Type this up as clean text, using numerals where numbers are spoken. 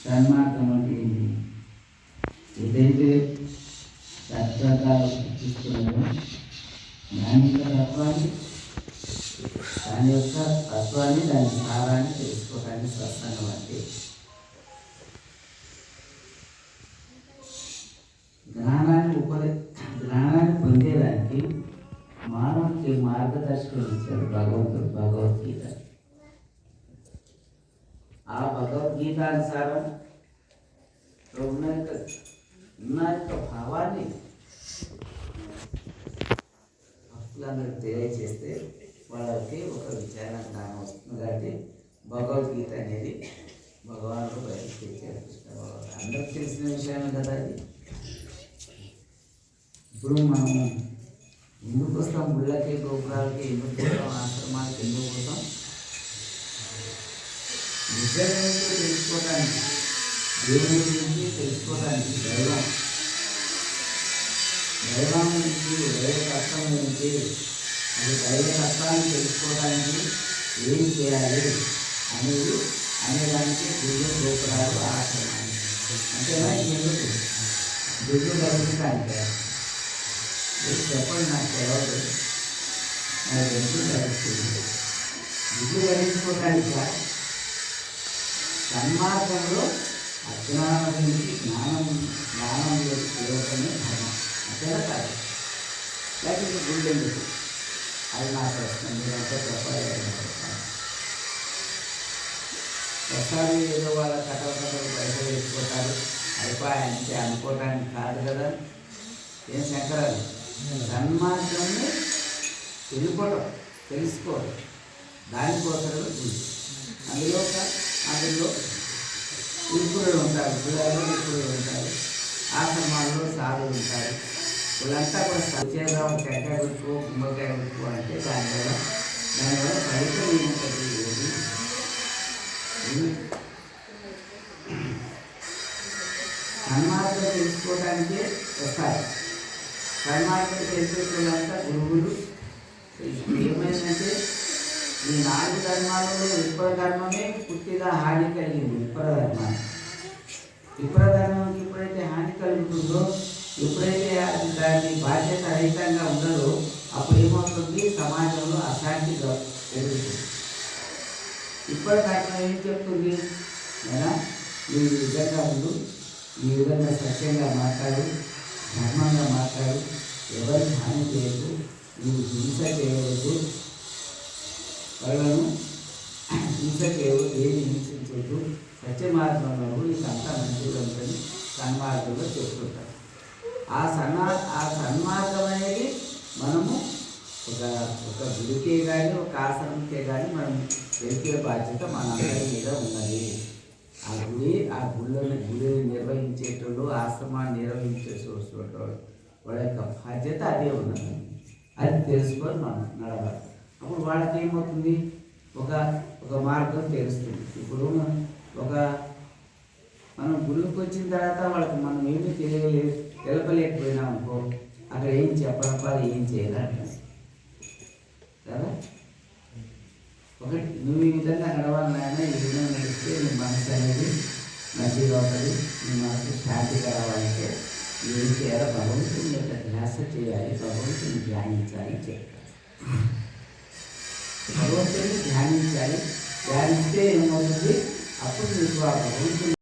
సన్మార్గం అంటే ఏంటి? ఏదైతే రకరకాలు సృష్టిస్తున్నారో దాని యొక్క తత్వాన్ని దాని సారాన్ని తెలుసుకోవడానికి సత్సంగం అంటే జ్ఞానాన్ని పొందేదానికి మానవుడికి మార్గదర్శకం ఇచ్చాడు భగవంతుడు భగవద్గీత. ఆ భగవద్గీతానుసారం ఉన్న యొక్క భావాన్ని భక్తులందరికీ తెలియజేస్తే వాళ్ళకి ఒక విచారణ జ్ఞానం వస్తుంది. కాబట్టి భగవద్గీత అనేది భగవానుడు బయటకు తెచ్చారు కృష్ణ భగవాన్. అందరికి తెలిసిన విషయమే కదా అది. ఇప్పుడు మనము ఎందుకు వస్తాం? గుళ్ళకి గోపురాలకి ఎందుకు పోతాం? ఆశ్రమాలకి ఎందుకు పోతాం? నిజంగా తెలుసుకోవడానికి, దేవుని గురించి తెలుసుకోవడానికి, దైవం గురించి, దైవ కష్టం గురించి, అది దైవ కష్టాన్ని తెలుసుకోవడానికి ఏం చేయాలి అనేదానికి గుళ్ళు గోపురాలు ఆశ్రమాలు. అంతేనా? ఎందుకు గుళ్ళు గడిచడానికి చెప్పండి. నాకు తెలవదు, నాకు ఎందుకు గడుస్తుంది? గుళ్ళు గడించుకోవడానికి సన్మార్గంలో అజ్ఞానం నుంచి జ్ఞానంలో తిరగటమే ధర్మం. అంతేనా కాదు? లేకపోతే గుళ్ళు ఎందుకు? అది నా ప్రశ్న. మీరంతా చెప్పాలి. ఒకసారి ఏదో వాళ్ళ కథలు పైసలు వేసుకుంటారు అయిపోయి అంటే అనుకోవడానికి కాదు కదా. ఏం శంకరాలు సన్మార్గాన్ని తెలుసుకోవడం దానికోసమే గుడి. అందులో ఇరుకులు ఉంటారు, పిల్లలు ఇరుకులు ఉంటారు, ఆశ్రమాల్లో సాధువులు ఉంటారు. వీళ్ళంతా కూడా సత్యరావు టెంకాయ పెట్టుకో కుంభకాయ పెట్టుకో అంటే దానివల్ల ఫలితం ఏముంటుంది? సన్మార్గం తెలుసుకోవడానికే వస్తారు. సన్మార్గం తెలుసుకున్నంతా గురువులు. ఏమైందంటే ఈ 4 ధర్మాలలో విప్ర ధర్మమే పూర్తిగా హాని కలిగింది. విప్ర ధర్మంకి ఎప్పుడైతే హాని కలుగుతుందో, ఎప్పుడైతే అది దాని బాధ్యత రహితంగా ఉండదో, అప్పుడు ఏమవుతుంది? సమాజంలో అశాంతి పెరుగుతుంది. ఇప్పటి ధర్మం ఏం చెప్తుంది? అయినా ఈ విధంగా ఉండు, ఈ విధంగా సత్యంగా మాట్లాడు, ధర్మంగా మాట్లాడు, ఎవరికి హాని చేయదు, నువ్వు హింస చేయవద్దు, వాళ్ళను హింస చేయవద్దు, ఏది హింసించవద్దు, సత్య మార్గంలో నీకంతా మంచిగా ఉందని సన్మార్గంలో చెప్తుంటారు. ఆ సన్మార్గం అనేది మనము ఒక గుడికే కానీ ఒక ఆశ్రమంకే కానీ మనం తెలిపే బాధ్యత మనందరి మీద ఉన్నది. ఆ గుడిని నిర్వహించేటోళ్ళు, ఆశ్రమాన్ని నిర్వహించే వాళ్ళ యొక్క బాధ్యత అదే ఉన్నది. అది తెలుసుకొని మనం నడవాలి. అప్పుడు వాళ్ళకి ఏమవుతుంది? ఒక మార్గం తెలుస్తుంది. ఇప్పుడు మనం గుళ్ళకి వచ్చిన తర్వాత వాళ్ళకి మనం ఏమీ తెలపలేకపోయినాం అనుకో, అక్కడ ఏం చెప్పాలి, ఏం చేయాలంట కదా. ఒకటి నువ్వు ఈ విధంగా నడవాలి నాయన, ఈ విధంగా నడిస్తే నీ మనసు అనేది మంచిగా అవుతుంది, నీ మనసు శాంతిగా రావాలంటే ఏం చేయాలో భగవంతుని యొక్క ధ్యాస చేయాలి, భగవంతుని ధ్యానించాలి చెప్తారు. భగవంతుని ధ్యానించాలి. ధ్యానిస్తే ఏమవుతుంది? అప్పుడు నీకు ఆ భగవంతుని